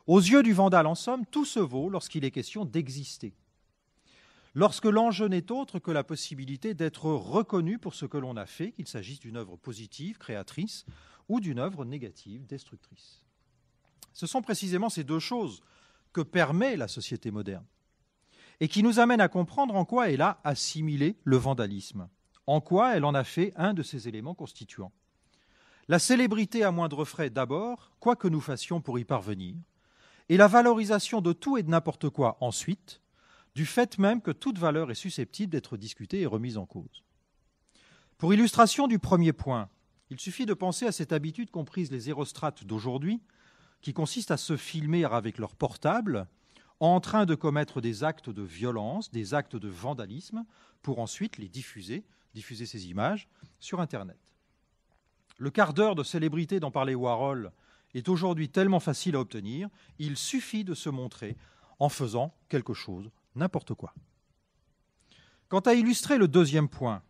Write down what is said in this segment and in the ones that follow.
Aux yeux du vandale, en somme, tout se vaut lorsqu'il est question d'exister. Lorsque l'enjeu n'est autre que la possibilité d'être reconnu pour ce que l'on a fait, qu'il s'agisse d'une œuvre positive, créatrice, ou d'une œuvre négative, destructrice. Ce sont précisément ces deux choses que permet la société moderne et qui nous amènent à comprendre en quoi elle a assimilé le vandalisme, en quoi elle en a fait un de ses éléments constituants. La célébrité à moindre frais d'abord, quoi que nous fassions pour y parvenir, et la valorisation de tout et de n'importe quoi ensuite, du fait même que toute valeur est susceptible d'être discutée et remise en cause. Pour illustration du premier point, il suffit de penser à cette habitude qu'ont prise les hérostrates d'aujourd'hui, qui consiste à se filmer avec leur portable en train de commettre des actes de violence, des actes de vandalisme, pour ensuite les diffuser ces images sur Internet. Le quart d'heure de célébrité dont parlait Warhol est aujourd'hui tellement facile à obtenir, il suffit de se montrer en faisant quelque chose, n'importe quoi. Quant à illustrer le deuxième point,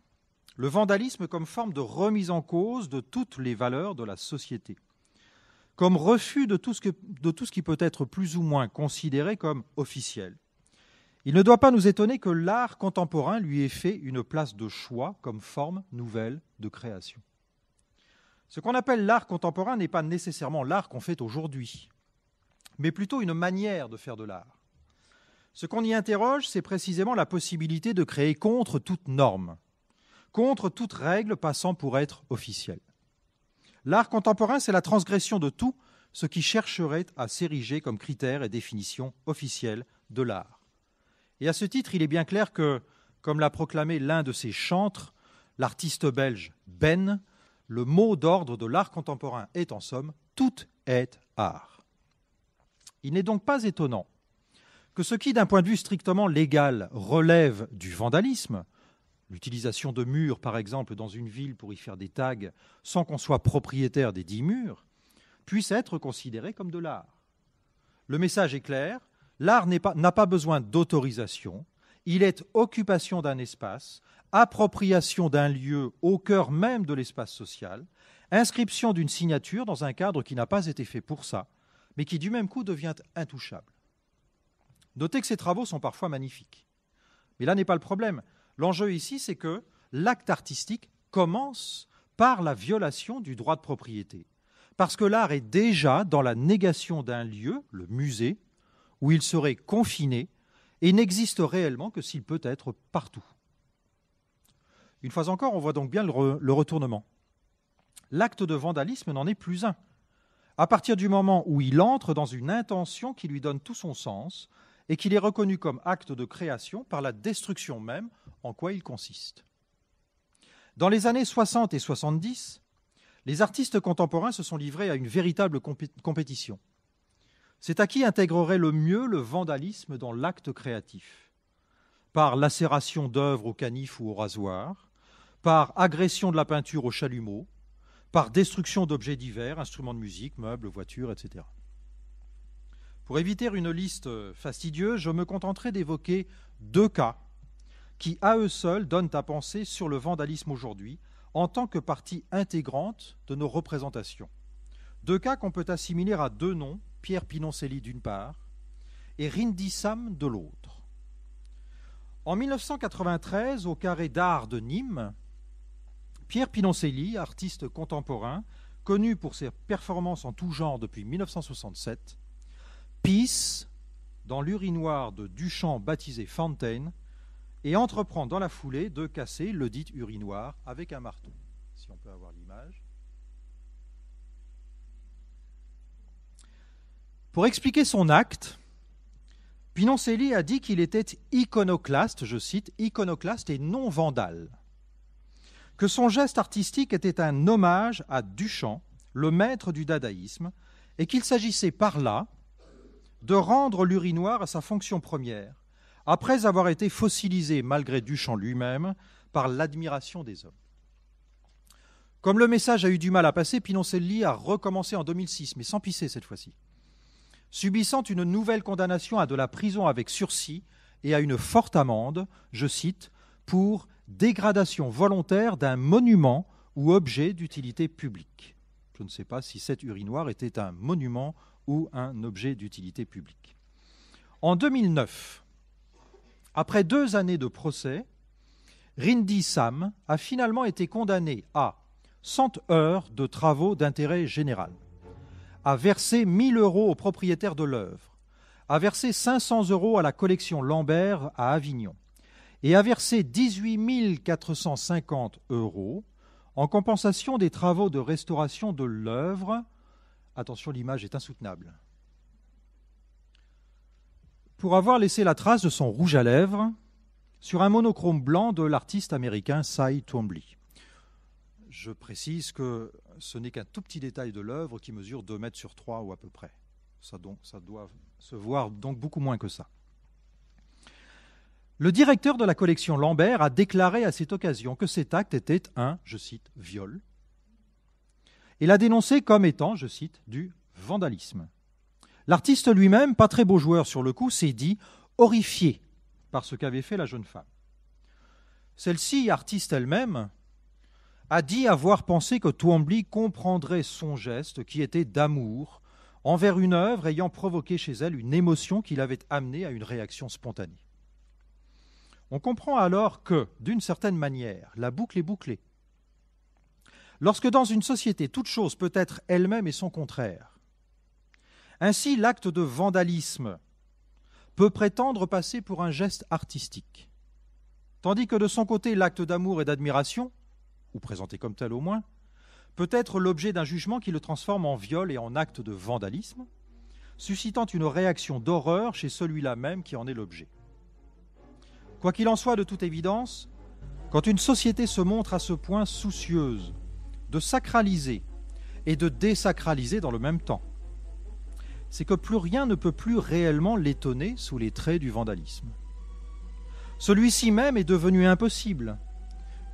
le vandalisme comme forme de remise en cause de toutes les valeurs de la société, comme refus de tout ce qui peut être plus ou moins considéré comme officiel. Il ne doit pas nous étonner que l'art contemporain lui ait fait une place de choix comme forme nouvelle de création. Ce qu'on appelle l'art contemporain n'est pas nécessairement l'art qu'on fait aujourd'hui, mais plutôt une manière de faire de l'art. Ce qu'on y interroge, c'est précisément la possibilité de créer contre toute norme, contre toute règle passant pour être officielle. L'art contemporain, c'est la transgression de tout ce qui chercherait à s'ériger comme critère et définition officielle de l'art. Et à ce titre, il est bien clair que, comme l'a proclamé l'un de ses chantres, l'artiste belge Ben, le mot d'ordre de l'art contemporain est en somme « tout est art ». Il n'est donc pas étonnant que ce qui, d'un point de vue strictement légal, relève du vandalisme, l'utilisation de murs, par exemple, dans une ville pour y faire des tags sans qu'on soit propriétaire des 10 murs, puisse être considéré comme de l'art. Le message est clair, l'art n'a pas besoin d'autorisation, il est occupation d'un espace, appropriation d'un lieu au cœur même de l'espace social, inscription d'une signature dans un cadre qui n'a pas été fait pour ça, mais qui du même coup devient intouchable. Notez que ces travaux sont parfois magnifiques. Mais là n'est pas le problème. L'enjeu ici, c'est que l'acte artistique commence par la violation du droit de propriété. Parce que l'art est déjà dans la négation d'un lieu, le musée, où il serait confiné et n'existe réellement que s'il peut être partout. Une fois encore, on voit donc bien le retournement. L'acte de vandalisme n'en est plus un. À partir du moment où il entre dans une intention qui lui donne tout son sens et qu'il est reconnu comme acte de création par la destruction même en quoi il consiste. Dans les années 60 et 70, les artistes contemporains se sont livrés à une véritable compétition. C'est à qui intégrerait le mieux le vandalisme dans l'acte créatif, par lacération d'œuvres au canif ou au rasoir, par agression de la peinture au chalumeau, par destruction d'objets divers, instruments de musique, meubles, voitures, etc. Pour éviter une liste fastidieuse, je me contenterai d'évoquer 2 cas qui, à eux seuls, donnent à penser sur le vandalisme aujourd'hui en tant que partie intégrante de nos représentations. 2 cas qu'on peut assimiler à 2 noms, Pierre Pinoncelli d'une part et Rindy Sam de l'autre. En 1993, au Carré d'Art de Nîmes, Pierre Pinoncelli, artiste contemporain, connu pour ses performances en tout genre depuis 1967, pisse dans l'urinoir de Duchamp baptisé Fontaine et entreprend dans la foulée de casser le dit urinoir avec un marteau. Si on peut avoir l'image. Pour expliquer son acte, Pinoncelli a dit qu'il était iconoclaste, je cite, iconoclaste et non vandale, que son geste artistique était un hommage à Duchamp, le maître du dadaïsme, et qu'il s'agissait par là de rendre l'urinoir à sa fonction première, après avoir été fossilisé, malgré Duchamp lui-même, par l'admiration des hommes. Comme le message a eu du mal à passer, Pinoncelli a recommencé en 2006, mais sans pisser cette fois-ci, subissant une nouvelle condamnation à de la prison avec sursis et à une forte amende, je cite, pour dégradation volontaire d'un monument ou objet d'utilité publique. Je ne sais pas si cet urinoir était un monument ou un objet d'utilité publique. En 2009, après 2 années de procès, Rindy Sam a finalement été condamné à 100 heures de travaux d'intérêt général, à verser 1 000 € au propriétaire de l'œuvre, à verser 500 € à la collection Lambert à Avignon et à verser 18 450 € en compensation des travaux de restauration de l'œuvre. Attention, l'image est insoutenable. Pour avoir laissé la trace de son rouge à lèvres sur un monochrome blanc de l'artiste américain Cy Twombly. Je précise que ce n'est qu'un tout petit détail de l'œuvre qui mesure 2 mètres sur 3 ou à peu près. Ça doit se voir donc beaucoup moins que ça. Le directeur de la collection Lambert a déclaré à cette occasion que cet acte était un, je cite, viol, et l'a dénoncé comme étant, je cite, du vandalisme. L'artiste lui-même, pas très beau joueur sur le coup, s'est dit horrifié par ce qu'avait fait la jeune femme. Celle-ci, artiste elle-même, a dit avoir pensé que Twombly comprendrait son geste qui était d'amour envers une œuvre ayant provoqué chez elle une émotion qui l'avait amenée à une réaction spontanée. On comprend alors que, d'une certaine manière, la boucle est bouclée. Lorsque dans une société, toute chose peut être elle-même et son contraire, ainsi l'acte de vandalisme peut prétendre passer pour un geste artistique, tandis que de son côté, l'acte d'amour et d'admiration, ou présenté comme tel au moins, peut être l'objet d'un jugement qui le transforme en viol et en acte de vandalisme, suscitant une réaction d'horreur chez celui-là même qui en est l'objet. Quoi qu'il en soit, de toute évidence, quand une société se montre à ce point soucieuse de sacraliser et de désacraliser dans le même temps, c'est que plus rien ne peut plus réellement l'étonner sous les traits du vandalisme. Celui-ci même est devenu impossible,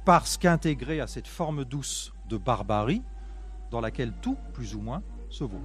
parce qu'intégré à cette forme douce de barbarie dans laquelle tout, plus ou moins, se vaut.